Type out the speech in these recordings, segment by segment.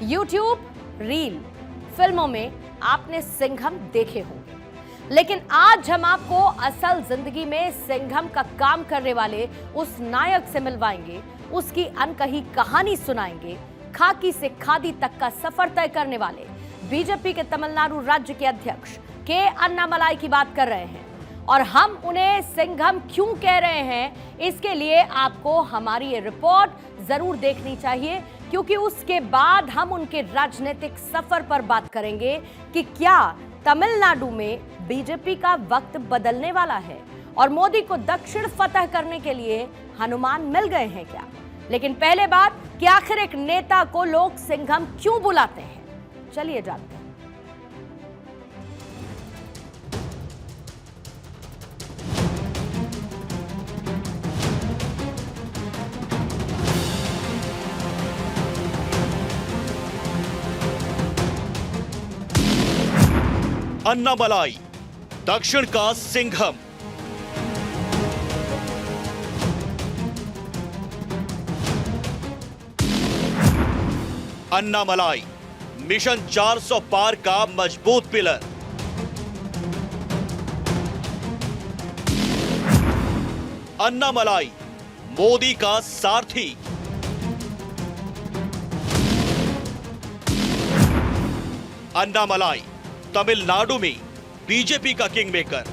YouTube, reel, फिल्मों में आपने सिंघम देखे होंगे, लेकिन आज हम आपको असल जिंदगी में सिंघम का काम करने वाले उस नायक से मिलवाएंगे, उसकी अनकही कहानी सुनाएंगे। खाकी से खादी तक का सफर तय करने वाले बीजेपी के तमिलनाडु राज्य के अध्यक्ष के अन्नामलाई की बात कर रहे हैं, और हम उन्हें सिंघम क्यों कह रहे हैं, इसके लिए आपको हमारी ये रिपोर्ट जरूर देखनी चाहिए, क्योंकि उसके बाद हम उनके राजनीतिक सफर पर बात करेंगे कि क्या तमिलनाडु में बीजेपी का वक्त बदलने वाला है और मोदी को दक्षिण फतह करने के लिए हनुमान मिल गए हैं क्या। लेकिन पहले बात कि आखिर एक नेता को लोग सिंघम क्यों बुलाते हैं, चलिए जानते हैं। अन्नामलाई, दक्षिण का सिंघम। अन्नामलाई, मिशन 400 पार का मजबूत पिलर। अन्नामलाई, मोदी का सारथी। अन्नामलाई, तमिलनाडु में बीजेपी का किंग मेकर।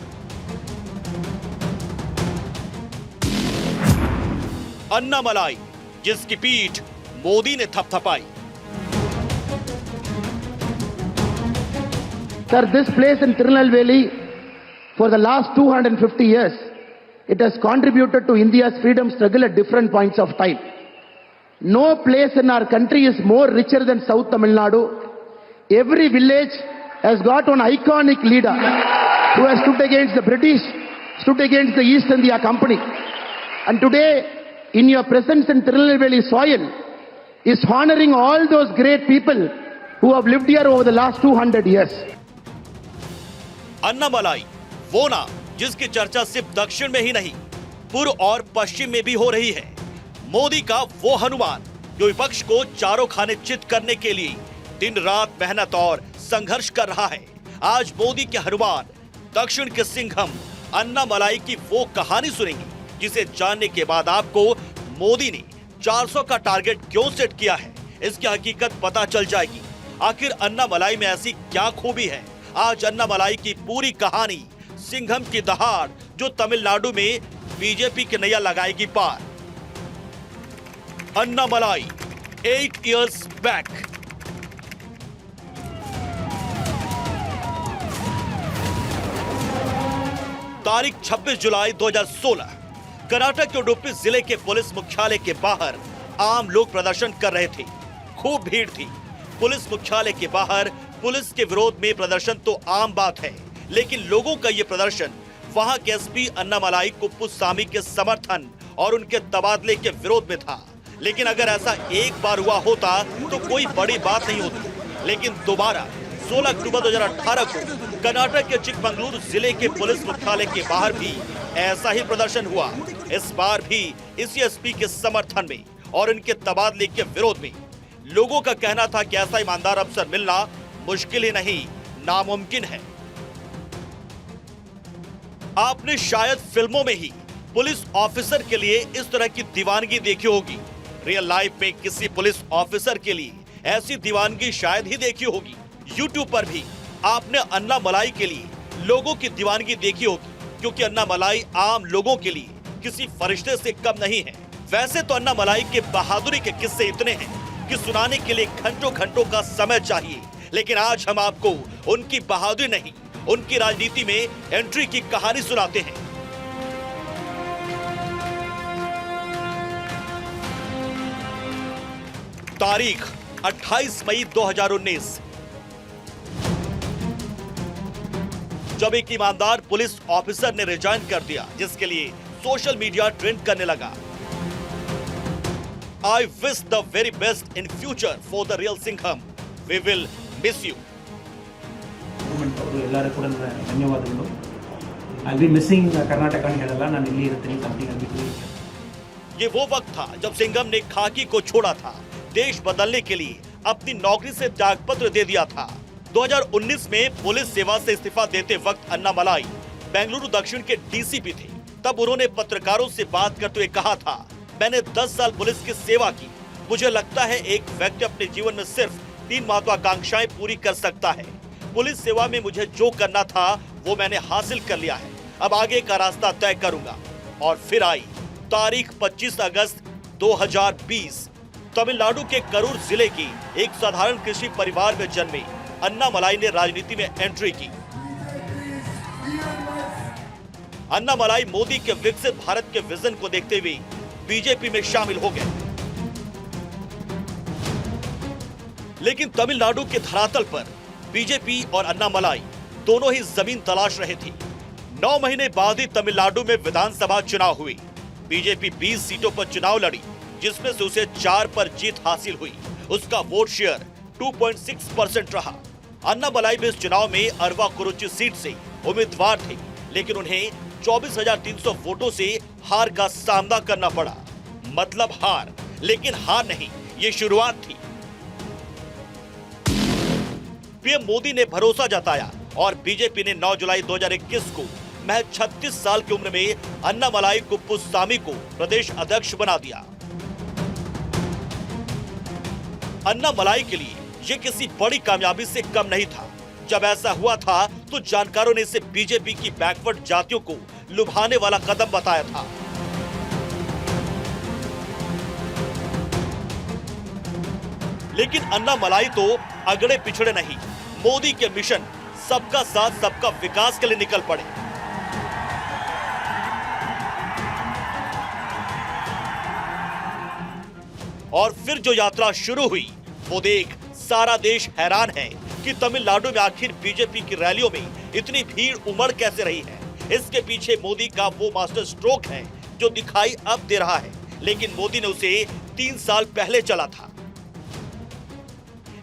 अन्नामलाई, जिसकी पीठ मोदी ने थपथपाई। Sir, this place in Tirunelveli, for the last 250 years, it has contributed to India's freedom struggle at different points of time. No place in our country is more richer than South Tamil Nadu. Every village has got one iconic leader who has stood against the British, stood against the East India Company. And today, in your presence in Tirunelveli soil, is honoring all those great people who have lived here over the last 200 years. Annamalai, वो नाम जिसकी चर्चा सिर्फ दक्षिण में ही नहीं, पूर्व और पश्चिम में भी हो रही है। मोदी का वो हनुमान जो विपक्ष को चारों खाने चित करने के लिए दिन रात मेहनत और संघर्ष कर रहा है। आज मोदी के हनुमान, दक्षिण के सिंघम अन्नामलाई की वो कहानी सुनेंगे जिसे जानने के बाद आपको मोदी ने 400 का टारगेट क्यों सेट किया है, इसकी हकीकत पता चल जाएगी। आखिर अन्नामलाई में ऐसी क्या खूबी है। आज अन्नामलाई की पूरी कहानी, सिंघम की दहाड़ जो तमिलनाडु में बीजेपी की नैया लगाएगी पार। Annamalai 8 years back. तारीख 26 जुलाई 2016, कर्नाटक के उडुपी जिले के पुलिस मुख्यालय के बाहर आम लोग प्रदर्शन कर रहे थे। खूब भीड़ थी। पुलिस मुख्यालय के बाहर पुलिस के विरोध में प्रदर्शन तो आम बात है, लेकिन लोगों का यह प्रदर्शन वहां के एसपी अन्नामलाई कुप्पुस्वामी के समर्थन और उनके तबादले के विरोध में था। लेकिन अगर ऐसा एक बार हुआ होता तो कोई बड़ी बात नहीं होती। लेकिन दोबारा 16 अक्टूबर 2018 को कर्नाटक के चिकमंगलुरु जिले के पुलिस मुख्यालय के बाहर भी ऐसा ही प्रदर्शन हुआ। इस बार भी इसी एसपी के समर्थन में और इनके तबादले के विरोध में। लोगों का कहना था कि ऐसा ईमानदार अफसर मिलना मुश्किल ही नहीं, नामुमकिन है। आपने शायद फिल्मों में ही पुलिस ऑफिसर के लिए इस तरह की दीवानगी देखी होगी। रियल लाइफ में किसी पुलिस ऑफिसर के लिए ऐसी दीवानगी शायद ही देखी होगी। यूट्यूब पर भी आपने अन्नामलाई के लिए लोगों की दीवानगी देखी होगी, क्योंकि अन्नामलाई आम लोगों के लिए किसी फरिश्ते से कम नहीं है। वैसे तो अन्नामलाई के बहादुरी के किस्से इतने हैं कि सुनाने के लिए घंटों घंटों का समय चाहिए, लेकिन आज हम आपको उनकी बहादुरी नहीं, उनकी राजनीति में एंट्री की कहानी सुनाते हैं। तारीख 28 मई 2019, जब एक ईमानदार पुलिस ऑफिसर ने रिजाइन कर दिया, जिसके लिए सोशल मीडिया ट्रेंड करने लगा। I wish the very best in future for the real Singham. We will miss you. ಧನ್ಯವಾದಗಳು. I'll be missing Karnataka ಅಂತ ಹೇಳಲ್ಲ, ನಾನು ಇಲ್ಲಿ ಇರ್ತೀನಿ, something I'll be doing. ये वो वक्त था जब सिंघम ने खाकी को छोड़ा था। देश बदलने के लिए अपनी नौकरी से त्यागपत्र दे दिया था। 2019 में पुलिस सेवा से इस्तीफा देते वक्त अन्नामलाई बेंगलुरु दक्षिण के डीसीपी थे। तब उन्होंने पत्रकारों से बात करते हुए कहा था, मैंने 10 साल पुलिस की सेवा की। मुझे लगता है एक व्यक्ति अपने जीवन में सिर्फ 3 महत्वाकांक्षाएं पूरी कर सकता है। पुलिस सेवा में मुझे जो करना था वो मैंने हासिल कर लिया है। अब आगे का रास्ता तय करूंगा। और फिर आई तारीख 25 अगस्त 2020। तमिलनाडु के करूर जिले की एक साधारण कृषि परिवार में जन्मे अन्नामलाई ने राजनीति में एंट्री की। अन्नामलाई मोदी के विकसित भारत के विजन को देखते हुए बीजेपी में शामिल हो गए। लेकिन तमिलनाडु के धरातल पर बीजेपी और अन्नामलाई दोनों ही जमीन तलाश रहे थे। 9 महीने बाद ही तमिलनाडु में विधानसभा चुनाव हुए। बीजेपी 20 सीटों पर चुनाव लड़ी, जिसमें से उसे 4 पर जीत हासिल हुई। उसका वोट शेयर 2.6% रहा। अन्नामलाई भी इस चुनाव में अरवाकुरुची सीट से उम्मीदवार थे, लेकिन उन्हें 24,300 वोटों से हार का सामना करना पड़ा। मतलब हार, लेकिन हार नहीं, ये शुरुआत थी। पीएम मोदी ने भरोसा जताया और बीजेपी ने 9 जुलाई 2021 को महज 36 साल की उम्र में अन्नामलाई कुप्पुस्वामी को प्रदेश अध्यक्ष बना दिया। अन्नामलाई के लिए ये किसी बड़ी कामयाबी से कम नहीं था। जब ऐसा हुआ था तो जानकारों ने इसे बीजेपी की बैकवर्ड जातियों को लुभाने वाला कदम बताया था। लेकिन अन्नामलाई तो अगड़े पिछड़े नहीं, मोदी के मिशन सबका साथ सबका विकास के लिए निकल पड़े। और फिर जो यात्रा शुरू हुई वो देख सारा देश हैरान है कि तमिलनाडु में आखिर बीजेपी की रैलियों में इतनी भीड़ उमड़ कैसे रही है। इसके पीछे मोदी का वो मास्टर स्ट्रोक है जो दिखाई अब दे रहा है, लेकिन मोदी ने उसे 3 साल पहले चला था।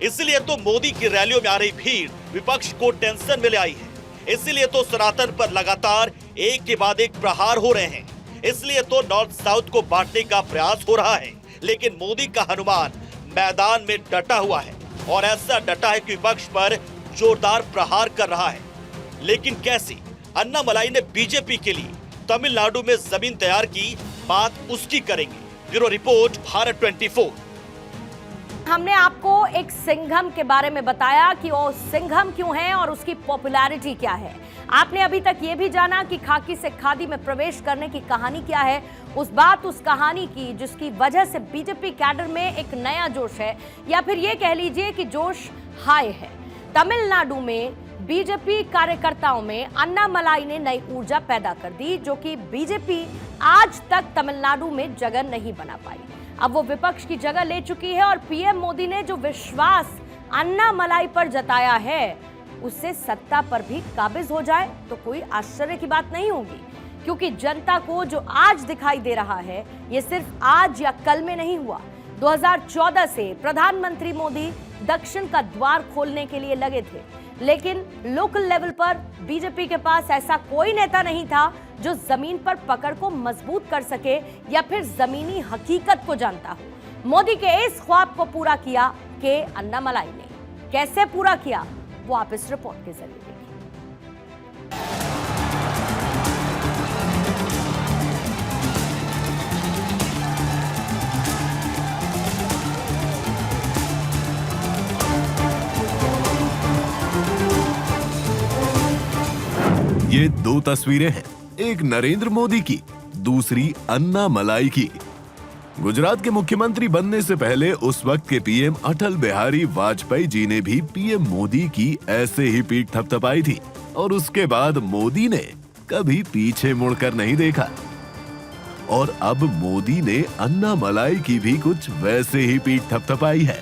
इसलिए तो मोदी की रैलियों में आ रही भीड़ विपक्ष को टेंशन में ले आई है। इसलिए तो सनातन पर लगातार एक के बाद एक प्रहार हो रहे हैं। इसलिए तो नॉर्थ साउथ को बांटने का प्रयास हो रहा है। लेकिन मोदी का हनुमान मैदान में डटा हुआ है, और ऐसा डटा है कि विपक्ष पर जोरदार प्रहार कर रहा है। लेकिन कैसे? अन्नामलाई ने बीजेपी के लिए तमिलनाडु में जमीन तैयार की, बात उसकी करेंगे। Bureau report, Bharat 24। हमने आपको एक सिंघम के बारे में बताया कि वो सिंघम क्यों है और उसकी पॉपुलैरिटी क्या है। आपने अभी तक ये भी जाना कि खाकी से खादी में प्रवेश करने की कहानी क्या है, उस कहानी की जिसकी वजह से बीजेपी कैडर में एक नया जोश है, या फिर ये कह लीजिए कि जोश हाई है। तमिलनाडु में बीजेपी कार्यकर्ताओं में अन्नामलाई ने नई ऊर्जा पैदा कर दी, जो कि बीजेपी आज तक तमिलनाडु में जगह नहीं बना पाई। अब वो विपक्ष की जगह ले चुकी है और पीएम मोदी ने जो विश्वास अन्नामलाई पर जताया है उससे सत्ता पर भी काबिज हो जाए तो कोई आश्चर्य की बात नहीं होगी, क्योंकि जनता को जो आज दिखाई दे रहा है ये सिर्फ आज या कल में नहीं हुआ। 2014 से प्रधानमंत्री मोदी दक्षिण का द्वार खोलने के लिए लगे थे, लेकिन लोकल लेवल पर बीजेपी के पास ऐसा कोई नेता नहीं था जो जमीन पर पकड़ को मजबूत कर सके या फिर जमीनी हकीकत को जानता हो। मोदी के इस ख्वाब को पूरा किया के अन्नामलाई ने। कैसे पूरा किया वो आप इस रिपोर्ट के जरिए देखिए। ये 2 तस्वीरें हैं, एक नरेंद्र मोदी की, दूसरी अन्नामलाई की। गुजरात के मुख्यमंत्री बनने से पहले उस वक्त के पीएम अटल बिहारी वाजपेयी जी ने भी पीएम मोदी की ऐसे ही पीठ थपथपाई थी, और उसके बाद मोदी ने कभी पीछे मुड़कर नहीं देखा। और अब मोदी ने अन्नामलाई की भी कुछ वैसे ही पीठ थपथपाई है,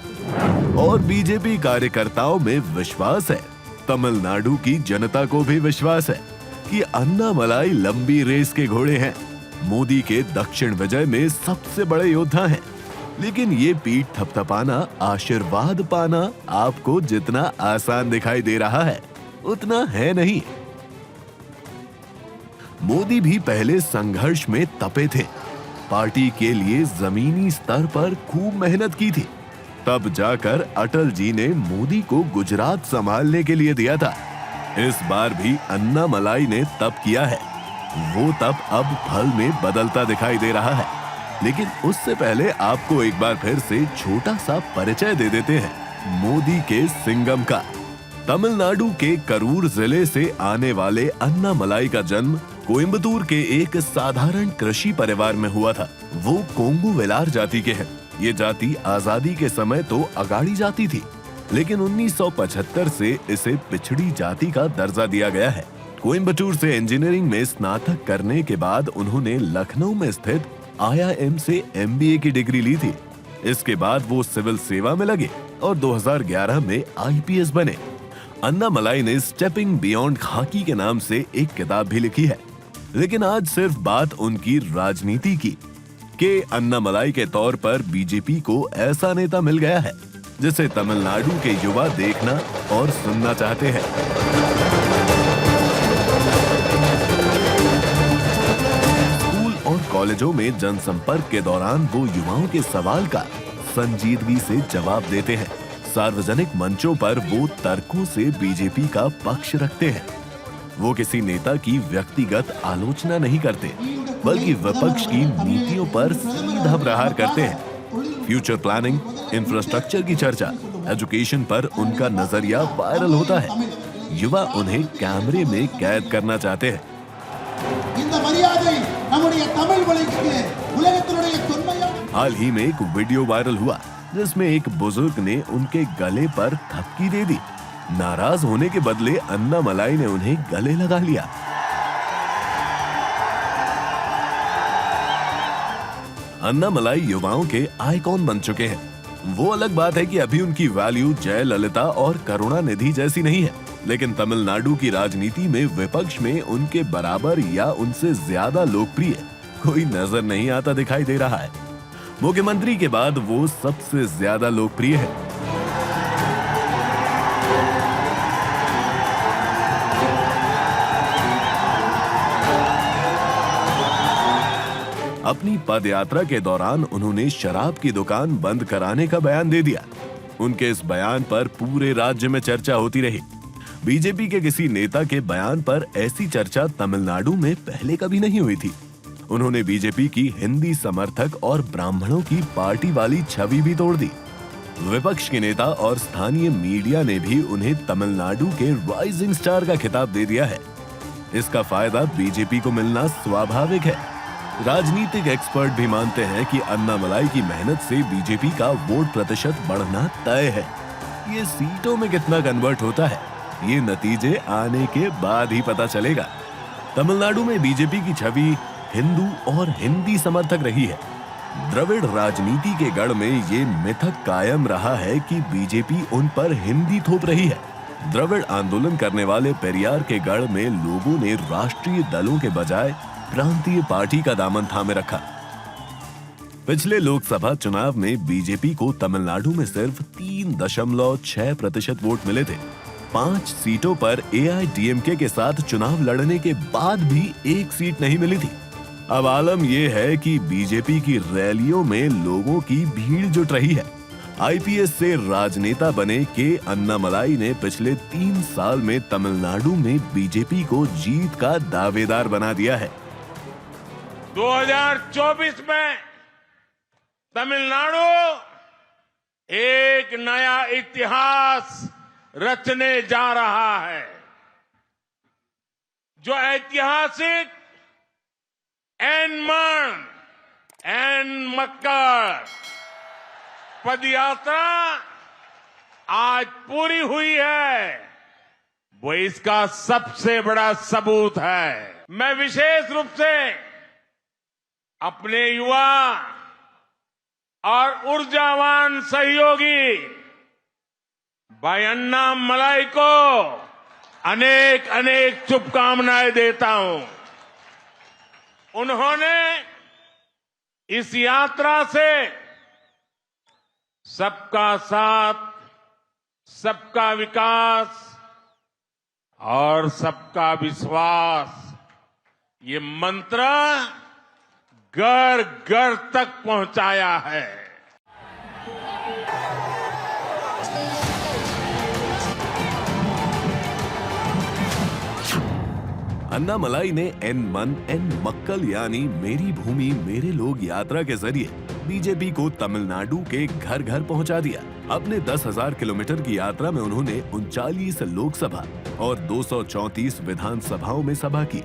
और बीजेपी कार्यकर्ताओं में विश्वास है, तमिलनाडु की जनता को भी विश्वास है कि अन्नामलाई लंबी रेस के घोड़े हैं, मोदी के दक्षिण विजय में सबसे बड़े योद्धा हैं। लेकिन ये पीठ थपथपाना, आशीर्वाद पाना आपको जितना आसान दिखाई दे रहा है उतना है नहीं। मोदी भी पहले संघर्ष में तपे थे, पार्टी के लिए जमीनी स्तर पर खूब मेहनत की थी, तब जाकर अटल जी ने मोदी को गुजरात संभालने के लिए दिया था। इस बार भी अन्नामलाई ने तब किया है, वो तब अब फल में बदलता दिखाई दे रहा है। लेकिन उससे पहले आपको एक बार फिर से छोटा सा परिचय दे देते हैं मोदी के सिंघम का। तमिलनाडु के करूर जिले से आने वाले अन्नामलाई का जन्म कोयम्बतूर के एक साधारण कृषि परिवार में हुआ था। वो कोंगू वेलार जाति के हैं। ये जाति आजादी के समय तो अगाड़ी जाति थी, लेकिन 1975 से इसे पिछड़ी जाति का दर्जा दिया गया है। कोयम्बटूर से इंजीनियरिंग में स्नातक करने के बाद उन्होंने लखनऊ में स्थित IIM से MBA की डिग्री ली थी। इसके बाद वो सिविल सेवा में लगे और 2011 में IPS बने। अन्नामलाई ने स्टेपिंग बियॉन्ड खाकी के नाम से एक किताब भी लिखी है। लेकिन आज सिर्फ बात उनकी राजनीति की कि अन्नामलाई के तौर पर बीजेपी को ऐसा नेता मिल गया है जिसे तमिलनाडु के युवा देखना और सुनना चाहते हैं। स्कूल और कॉलेजों में जनसंपर्क के दौरान वो युवाओं के सवाल का संजीदगी से जवाब देते हैं। सार्वजनिक मंचों पर वो तर्कों से बीजेपी का पक्ष रखते हैं। वो किसी नेता की व्यक्तिगत आलोचना नहीं करते, बल्कि विपक्ष की नीतियों पर सीधा प्रहार करते हैं। फ्यूचर प्लानिंग, इंफ्रास्ट्रक्चर की चर्चा, एजुकेशन पर उनका नजरिया वायरल होता है। युवा उन्हें कैमरे में कैद करना चाहते हैं। हाल ही में एक वीडियो वायरल हुआ जिसमें एक बुजुर्ग ने उनके गले पर थपकी दे दी। नाराज होने के बदले अन्नामलाई ने उन्हें गले लगा लिया। अन्नामलाई युवाओं के आइकॉन बन चुके हैं। वो अलग बात है कि अभी उनकी वैल्यू जयललिता और करुणानिधि जैसी नहीं है, लेकिन तमिलनाडु की राजनीति में विपक्ष में उनके बराबर या उनसे ज्यादा लोकप्रिय कोई नजर नहीं आता दिखाई दे रहा है। मुख्यमंत्री के बाद वो सबसे ज्यादा लोकप्रिय है। अपनी पदयात्रा के दौरान उन्होंने शराब की दुकान बंद कराने का बयान दे दिया। उनके इस बयान पर पूरे राज्य में चर्चा होती रही। बीजेपी के किसी नेता के बयान पर ऐसी चर्चा तमिलनाडु में पहले कभी नहीं हुई थी। उन्होंने बीजेपी की हिंदी समर्थक और ब्राह्मणों की पार्टी वाली छवि भी तोड़ दी। विपक्ष के नेता और स्थानीय मीडिया ने भी उन्हें तमिलनाडु के राइजिंग स्टार का खिताब दे दिया है। इसका फायदा बीजेपी को मिलना स्वाभाविक है। राजनीतिक एक्सपर्ट भी मानते हैं कि अन्नामलाई की मेहनत से बीजेपी का वोट प्रतिशत बढ़ना तय है। ये सीटों में कितना कन्वर्ट होता है, ये नतीजे आने के बाद ही पता चलेगा। तमिलनाडु में बीजेपी की छवि हिंदू और हिंदी समर्थक रही है। द्रविड़ राजनीति के गढ़ में ये मिथक कायम रहा है कि बीजेपी उन पर हिंदी थोप रही है। द्रविड़ आंदोलन करने वाले पेरियार के गढ़ में लोगों ने राष्ट्रीय दलों के बजाय प्रांतीय पार्टी का दामन थामे रखा। पिछले लोकसभा चुनाव में बीजेपी को तमिलनाडु में सिर्फ 3.6% वोट मिले थे। 5 सीटों पर AIDMK के साथ चुनाव लड़ने के बाद भी एक सीट नहीं मिली थी। अब आलम यह है कि बीजेपी की रैलियों में लोगों की भीड़ जुट रही है। IPS से राजनेता बने के अन्नामलाई ने पिछले 3 साल में तमिलनाडु में बीजेपी को जीत का दावेदार बना दिया है। 2024 में तमिलनाडु एक नया इतिहास रचने जा रहा है। जो ऐतिहासिक एन मक्कर पदयात्रा आज पूरी हुई है, वो इसका सबसे बड़ा सबूत है। मैं विशेष रूप से अपने युवा और ऊर्जावान सहयोगी भाई अन्नामलाई को अनेक अनेक शुभकामनाएं देता हूं। उन्होंने इस यात्रा से सबका साथ, सबका विकास और सबका विश्वास ये मंत्र घर घर तक पहुंचाया है। अन्नामलाई ने एन मन एन मक्कल यानी मेरी भूमि मेरे लोग यात्रा के जरिए बीजेपी को तमिलनाडु के घर घर पहुंचा दिया। अपने 10,000 किलोमीटर की यात्रा में उन्होंने 39 लोकसभा और 234 विधानसभाओं में सभा की।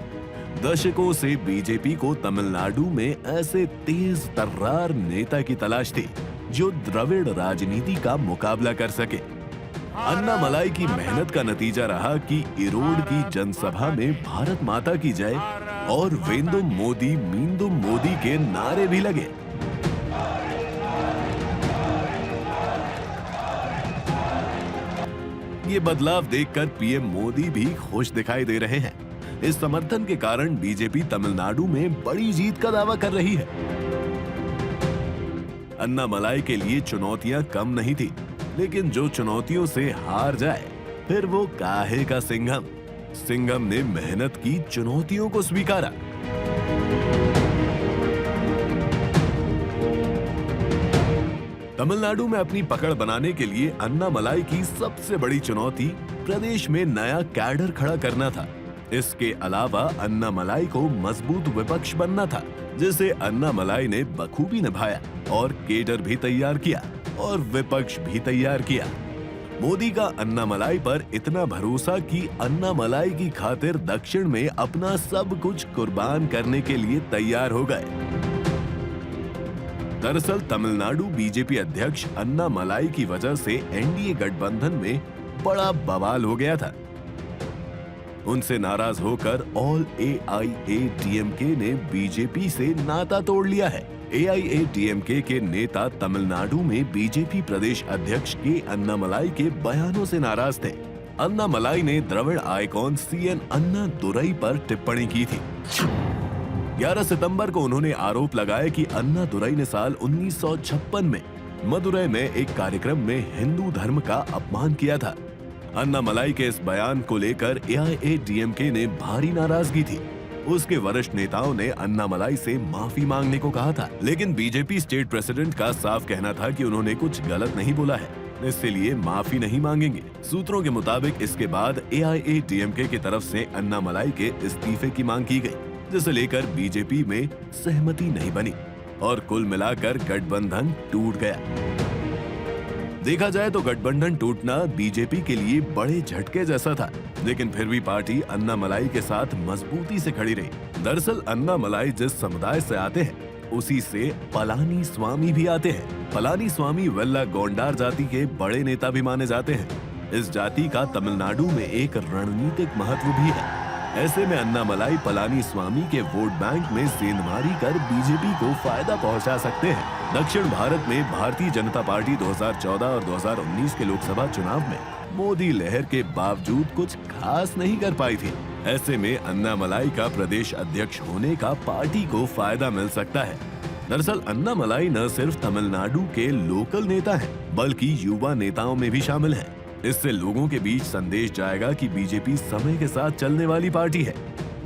दशकों से बीजेपी को तमिलनाडु में ऐसे तेज तर्रार नेता की तलाश थी जो द्रविड़ राजनीति का मुकाबला कर सके। अन्नामलाई की मेहनत का नतीजा रहा कि इरोड की जनसभा में भारत माता की जय और वेंदुम मोदी मींदुम मोदी के नारे भी लगे। ये बदलाव देखकर पीएम मोदी भी खुश दिखाई दे रहे हैं। इस समर्थन के कारण बीजेपी तमिलनाडु में बड़ी जीत का दावा कर रही है। अन्नामलाई के लिए चुनौतियां कम नहीं थी, लेकिन जो चुनौतियों से हार जाए फिर वो काहे का सिंघम। सिंघम ने मेहनत की, चुनौतियों को स्वीकारा। तमिलनाडु में अपनी पकड़ बनाने के लिए अन्नामलाई की सबसे बड़ी चुनौती प्रदेश में नया कैडर खड़ा करना था। इसके अलावा अन्नामलाई को मजबूत विपक्ष बनना था, जिसे अन्नामलाई ने बखूबी निभाया और कैडर भी तैयार किया और विपक्ष भी तैयार किया। मोदी का अन्नामलाई पर इतना भरोसा कि अन्नामलाई की खातिर दक्षिण में अपना सब कुछ कुर्बान करने के लिए तैयार हो गए। दरअसल तमिलनाडु बीजेपी अध्यक्ष अन्नामलाई की वजह से एनडीए गठबंधन में बड़ा बवाल हो गया था। उनसे नाराज होकर ऑल एआईएडीएमके ने बीजेपी से नाता तोड़ लिया है। एआईएडीएमके के नेता तमिलनाडु में बीजेपी प्रदेश अध्यक्ष के अन्नामलाई के बयानों से नाराज थे। अन्नामलाई ने द्रविड़ आइकॉन सीएन अन्नादुरई पर टिप्पणी की थी। 11 सितंबर को उन्होंने आरोप लगाया कि अन्नादुरई ने साल 1956 में मदुरई में एक कार्यक्रम में हिंदू धर्म का अपमान किया था। अन्नामलाई के इस बयान को लेकर एआईएडीएमके ने भारी नाराजगी थी। उसके वरिष्ठ नेताओं ने अन्नामलाई से माफी मांगने को कहा था, लेकिन बीजेपी स्टेट प्रेसिडेंट का साफ कहना था कि उन्होंने कुछ गलत नहीं बोला है, इसलिए माफी नहीं मांगेंगे। सूत्रों के मुताबिक इसके बाद एआईएडीएमके की तरफ से अन्नामलाई के इस्तीफे की मांग की गई, जिसे लेकर बीजेपी में सहमति नहीं बनी और कुल मिलाकर गठबंधन टूट गया। देखा जाए तो गठबंधन टूटना बीजेपी के लिए बड़े झटके जैसा था, लेकिन फिर भी पार्टी अन्नामलाई के साथ मजबूती से खड़ी रही। दरअसल अन्नामलाई जिस समुदाय से आते हैं उसी से पलानी स्वामी भी आते हैं। पलानी स्वामी वेल्ला गोंडार जाति के बड़े नेता भी माने जाते हैं। इस जाति का तमिलनाडु में एक रणनीतिक महत्व भी है। ऐसे में अन्नामलाई पलानी स्वामी के वोट बैंक में सेंधमारी कर बीजेपी को फायदा पहुंचा सकते हैं। दक्षिण भारत में भारतीय जनता पार्टी 2014 और 2019 के लोकसभा चुनाव में मोदी लहर के बावजूद कुछ खास नहीं कर पाई थी। ऐसे में अन्नामलाई का प्रदेश अध्यक्ष होने का पार्टी को फायदा मिल सकता है। दरअसल अन्नामलाई न सिर्फ तमिलनाडु के लोकल नेता हैं, बल्कि युवा नेताओं में भी शामिल हैं। इससे लोगों के बीच संदेश जाएगा कि बीजेपी समय के साथ चलने वाली पार्टी है।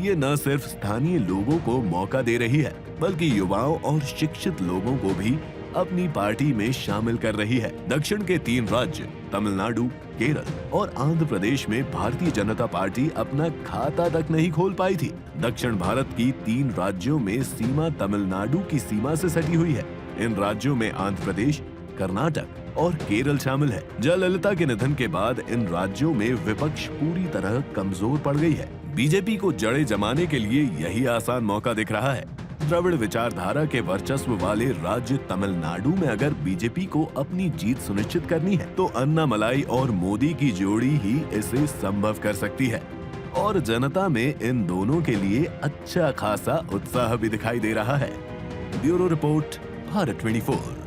ये न सिर्फ स्थानीय लोगों को मौका दे रही है, बल्कि युवाओं और शिक्षित लोगों को भी अपनी पार्टी में शामिल कर रही है। दक्षिण के 3 राज्य तमिलनाडु, केरल और आंध्र प्रदेश में भारतीय जनता पार्टी अपना खाता तक नहीं खोल पाई थी। दक्षिण भारत की 3 राज्यों में सीमा तमिलनाडु की सीमा से सटी हुई है। इन राज्यों में आंध्र प्रदेश, कर्नाटक और केरल शामिल है। जयललिता के निधन के बाद इन राज्यों में विपक्ष पूरी तरह कमजोर पड़ गई है। बीजेपी को जड़ें जमाने के लिए यही आसान मौका दिख रहा है। द्रविड़ विचारधारा के वर्चस्व वाले राज्य तमिलनाडु में अगर बीजेपी को अपनी जीत सुनिश्चित करनी है तो अन्नामलाई और मोदी की जोड़ी ही इसे संभव कर सकती है। और जनता में इन दोनों के लिए अच्छा खासा उत्साह भी दिखाई दे रहा है। Bureau report, Bharat 24।